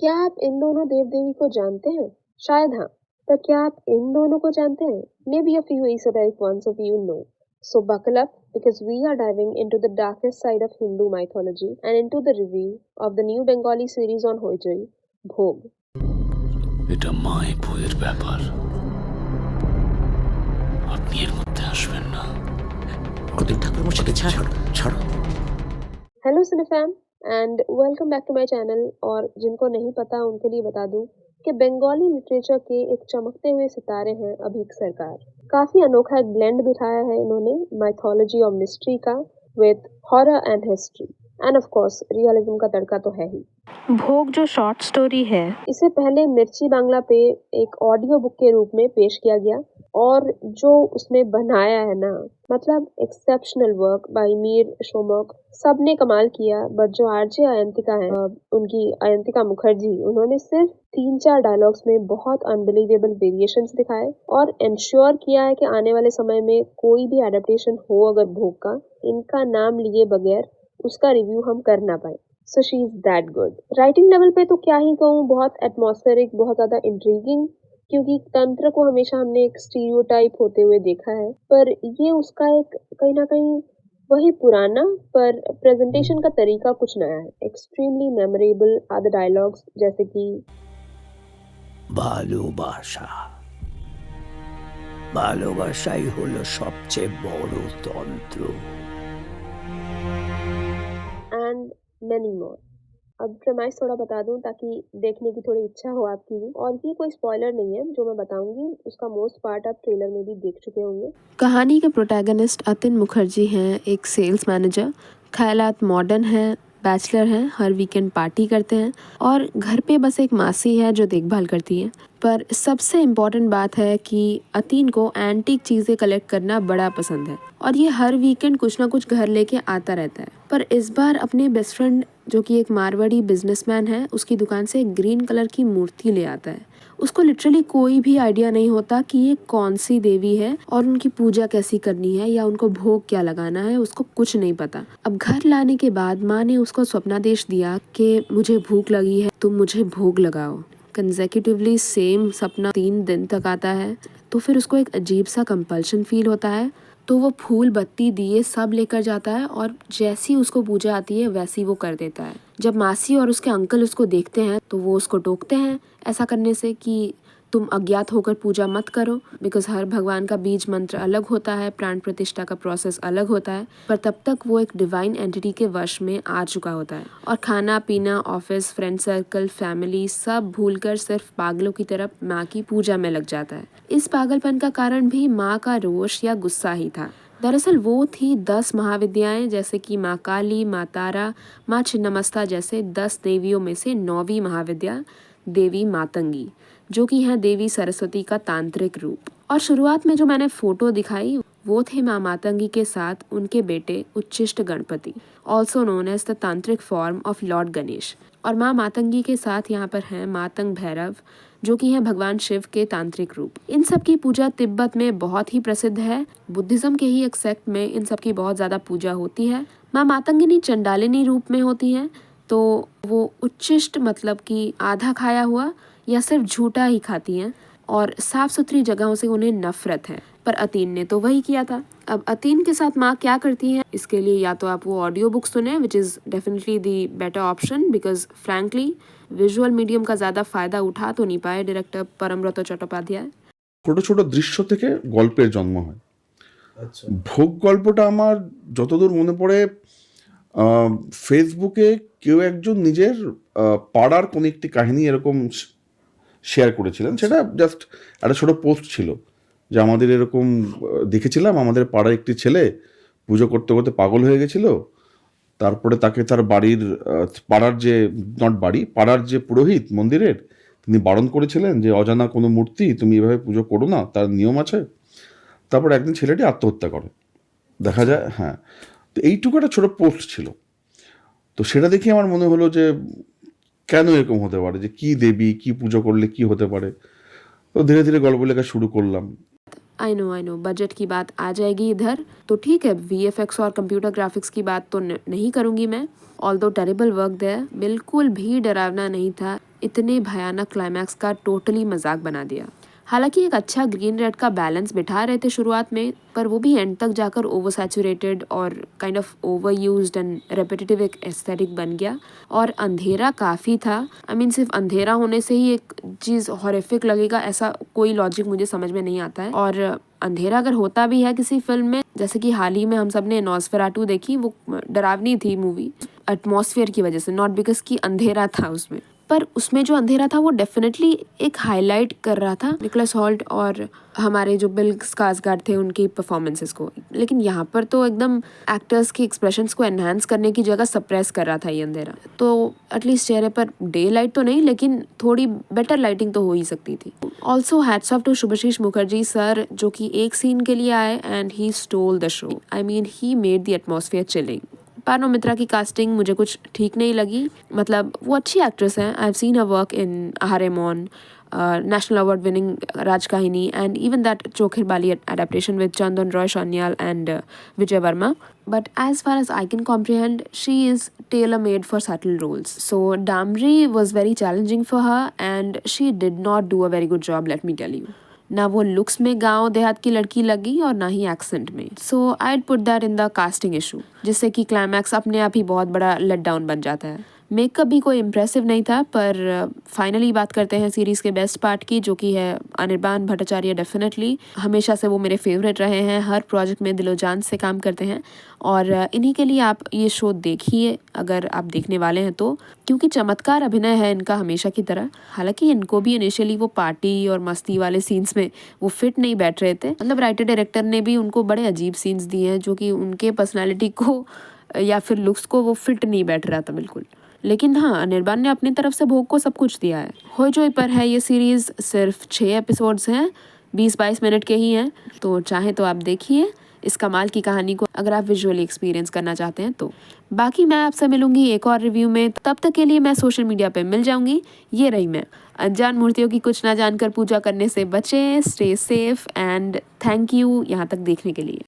क्या आप इन दोनों देव-देवी को जानते हैं? शायद हाँ, पर क्या आप इन दोनों को जानते हैं? Maybe a few esoteric ones of you know. So buckle up because we are diving into the darkest side of Hindu mythology and into the review of the new Bengali series on Hoichoi, Bhog. এটা মাই বইয়ের ব্যাপার, আপনি এর মধ্যে আসবেন না। ওদের ঠাকুর মশাইকে ছাড়ো। Hello Cinefam and welcome back to my channel. और जिनको नहीं पता उनके लिए बता दूं कि बंगाली लिटरेचर के एक चमकते हुए सितारे हैं अभीक सरकार। काफी अनोखा एक ब्लेंड बिठाया है इन्होंने माइथोलॉजी और मिस्ट्री का with horror and history end of course realism का तड़का तो है ही। भोग जो शॉर्ट स्टोरी है, इसे पहले मिर्ची बांग्ला पे एक ऑडियो बुक के रूप में पेश किया गया और जो उसने बनाया है ना, मतलब एक्सेप्शनल वर्क बाय मीर शोमक। सबने कमाल किया। बट जो आरजे अयंतिका है, उनकी अयंतिका मुखर्जी, उन्होंने सिर्फ 3-4 डायलॉग्स में बहुत अनबिलीवेबल वेरिएशंस दिखाए और इंश्योर किया है कि आने वाले समय में कोई भी एडेप्टेशन हो अगर भोग का, इनका नाम लिए बगैर उसका रिव्यू हम कर ना पाए। So she is that good. Writing level पे तो क्या ही कहूँ, बहुत एटमॉस्फेरिक, बहुत ज्यादा इंट्रीगिंग, क्योंकि तंत्र को हमेशा हमने एक स्टीरियोटाइप होते हुए देखा है, पर ये उसका एक कहीं ना कहीं वही पुराना, पर प्रेजेंटेशन का तरीका कुछ नया है। Extremely memorable are the dialogues, जैसे कि ভালোবাসাই হলো সবচেয়ে বড় তন্ত্র। And many more. अब प्रमाइस थोड़ा बता दूं ताकि देखने की थोड़ी इच्छा हो आपकी भी। और ये कोई स्पॉइलर नहीं है जो मैं बताऊंगी, उसका मोस्ट पार्ट आप ट्रेलर में भी देख चुके होंगे। कहानी के प्रोटैगनिस्ट अतिन मुखर्जी हैं, एक सेल्स मैनेजर। ख्यालात मॉडर्न हैं, बैचलर हैं, हर वीकेंड पार्टी करते हैं और घर पे बस एक मासी है जो देखभाल करती है। पर सबसे इम्पॉर्टेंट बात है कि अतीन को एंटीक चीज़ें कलेक्ट करना बड़ा पसंद है और ये हर वीकेंड कुछ ना कुछ घर लेके आता रहता है। पर इस बार अपने बेस्ट फ्रेंड, जो कि एक मारवाड़ी बिजनेसमैन है, उसकी दुकान से एक ग्रीन कलर की मूर्ति ले आता है। उसको लिटरली कोई भी आइडिया नहीं होता कि ये कौन सी देवी है और उनकी पूजा कैसी करनी है या उनको भोग क्या लगाना है, उसको कुछ नहीं पता। अब घर लाने के बाद माँ ने उसको स्वप्नादेश दिया कि मुझे भूख लगी है, तुम मुझे भोग लगाओ। कंसेक्यूटिवली सेम सपना 3 दिन तक आता है, तो फिर उसको एक अजीब सा कंपल्शन फील होता है। तो वो फूल, बत्ती, दिए सब लेकर जाता है और जैसी उसको पूजा आती है वैसी वो कर देता है। जब मासी और उसके अंकल उसको देखते हैं तो वो उसको टोकते हैं ऐसा करने से कि तुम अज्ञात होकर पूजा मत करो, बिकॉज हर भगवान का बीज मंत्र अलग होता है, प्राण प्रतिष्ठा का प्रोसेस अलग होता है। पर तब तक वो एक डिवाइन एंटिटी के वश में आ चुका होता है और खाना पीना, ऑफिस, फ्रेंड सर्कल, फैमिली सब भूलकर सिर्फ पागलों की तरफ माँ की पूजा में लग जाता है। इस पागलपन का कारण भी माँ का रोष या गुस्सा ही था। दरअसल वो थी 10 महाविद्याएं, जैसे कि माँ काली, माँ तारा, माँ छिन्नमस्ता जैसे 10 देवियों में से 9वीं महाविद्या देवी मातंगी, जो कि है देवी सरस्वती का तांत्रिक रूप। और शुरुआत में जो मैंने फोटो दिखाई वो थे माँ मातंगी के साथ उनके बेटे Ucchishta Ganapati, also known as the tantric form of lord Ganesh. और माँ मातंगी के साथ यहाँ पर हैं मातंग भैरव, जो कि है भगवान शिव के तांत्रिक रूप। इन सब की पूजा तिब्बत में बहुत ही प्रसिद्ध है। बुद्धिज्म के ही एक सेक्ट में इन सब की बहुत ज़्यादा पूजा होती है। माँ मातंगिनी चंडालिनी रूप में होती हैं, तो वो उच्चिष्ट मतलब कि आधा खाया हुआ या सिर्फ झूठा ही खाती हैं और साफ सुथरी जगहों से उन्हें नफरत है। पर अतीन ने तो वही किया था। अब अतीन के साथ माँ क्या करती है, इसके लिए या तो आप वो ऑडियो बुक सुने, which is definitely the better option, because frankly visual medium का ज़्यादा फायदा उठा तो नहीं पाए डायरेक्टर परमब्रत चट्टोपाध्याय। ছোট ছোট দৃশ্য থেকে গল্পের জন্ম হয়। ভোগ গল্পটা আমার যতদূর মনে পড়ে, ফেসবুকে কেউ একজন নিজের পাড়ার কোনো একটি কাহিনী এরকম শেয়ার করেছিলেন। সেটা জাস্ট একটা ছোট পোস্ট ছিল যে আমাদের এরকম দেখেছিলাম, আমাদের পাড়ার একটি ছেলে পুজো করতে করতে পাগল হয়ে গেছিল, তারপরে তাকে তার বাড়ির পাড়ার যে পাড়ার যে পুরোহিত মন্দিরের, তিনি বারণ করেছিলেন যে অজানা কোনো মূর্তি তুমি এভাবে পুজো করো না, তার নিয়ম আছে। তারপর একদিন ছেলেটি আত্মহত্যা করে, দেখা যায়। হ্যাঁ, তো এইটুকু একটা ছোটো পোস্ট ছিল। তো সেটা দেখে আমার মনে হলো যে কেন এরকম হতে পারে, যে কি দেবী, কি পুজো করলে কি হতে পারে। তো ধীরে ধীরে গল্প লেখা শুরু করলাম। आई नो बजट की बात आ जाएगी इधर, तो ठीक है VFX और कंप्यूटर ग्राफिक्स की बात तो नहीं करूँगी मैं। ऑल्दो टेरिबल वर्क देयर, बिल्कुल भी डरावना नहीं था, इतने भयानक क्लाइमैक्स का टोटली मजाक बना दिया। हालांकि एक अच्छा ग्रीन रेड का बैलेंस बिठा रहे थे शुरुआत में, पर वो भी एंड तक जाकर ओवर सैचुरेटेड और kind of over used and repetitive एक एस्थेटिक बन गया। और अंधेरा काफ़ी था, आई मीन सिर्फ अंधेरा होने से ही एक चीज़ हॉरिफिक लगेगा ऐसा कोई लॉजिक मुझे समझ में नहीं आता है। और अंधेरा अगर होता भी है किसी फिल्म में, जैसे कि हाल ही में हम सब ने नॉस्फेराटू देखी, वो डरावनी थी मूवी एटमॉस्फेयर की वजह से, नॉट बिकॉज कि अंधेरा था उसमें। पर उसमें जो अंधेरा था वो डेफिनेटली एक हाईलाइट कर रहा था निकोलस हॉल्ट और हमारे जो बिल स्कार्सगार्ड थे उनकी परफॉर्मेंसेस को। लेकिन यहाँ पर तो एकदम एक्टर्स के एक्सप्रेशंस को एनहांस करने की जगह सप्रेस कर रहा था ये अंधेरा। तो एटलीस्ट चेहरे पर डे लाइट तो नहीं, लेकिन थोड़ी बेटर लाइटिंग तो हो ही सकती थी। Also hats off to Shubhashish Mukherjee sir, जो कि एक सीन के लिए आए and he stole the show. I mean he made the atmosphere chilling. Pano Mitra की कास्टिंग मुझे कुछ ठीक नहीं लगी, मतलब वो अच्छी एक्ट्रेस हैं, I have seen her work in Aharemon, national award winning Rajkahini and even that Chokher Bali adaptation with Chandan Roy Sanyal and Vijay Varma, but as far as I can comprehend, she is tailor-made for subtle roles. So Damri was very challenging for her and she did not do a very good job, let me tell you. ना वो looks में गांव देहात की लड़की लगी और ना ही एक्सेंट में। सो I'd put that in the casting issue, जिससे कि क्लाइमैक्स अपने आप ही बहुत बड़ा लेट डाउन बन जाता है। मेकअप भी कोई इम्प्रेसिव नहीं था, पर फाइनली बात करते हैं सीरीज़ के बेस्ट पार्ट की, जो कि है अनिर्बान भट्टाचार्य। डेफिनेटली हमेशा से वो मेरे फेवरेट रहे हैं, हर प्रोजेक्ट में दिलो जान से काम करते हैं और इन्हीं के लिए आप ये शो देखिए अगर आप देखने वाले हैं तो, क्योंकि चमत्कार अभिनय है इनका हमेशा की तरह। हालांकि इनको भी इनिशियली वो पार्टी और मस्ती वाले सीन्स में वो फिट नहीं बैठ रहे थे, मतलब राइटर डायरेक्टर ने भी उनको बड़े अजीब सीन्स दिए हैं जो कि उनके पर्सनैलिटी को या फिर लुक्स को वो फिट नहीं बैठ रहा था बिल्कुल। लेकिन हाँ, अनिर्बान ने अपनी तरफ से भोग को सब कुछ दिया है। होजोई पर है ये सीरीज़, सिर्फ 6 एपिसोड्स हैं, 20-22 मिनट के ही हैं, तो चाहे तो आप देखिए इस कमाल की कहानी को अगर आप विजुअली एक्सपीरियंस करना चाहते हैं तो। बाकी मैं आपसे मिलूंगी एक और रिव्यू में, तब तक के लिए मैं सोशल मीडिया पे मिल जाऊंगी। ये रही मैं, अनजान मूर्तियों की कुछ ना जानकर पूजा करने से बचें, stay safe and thank you यहाँ तक देखने के लिए।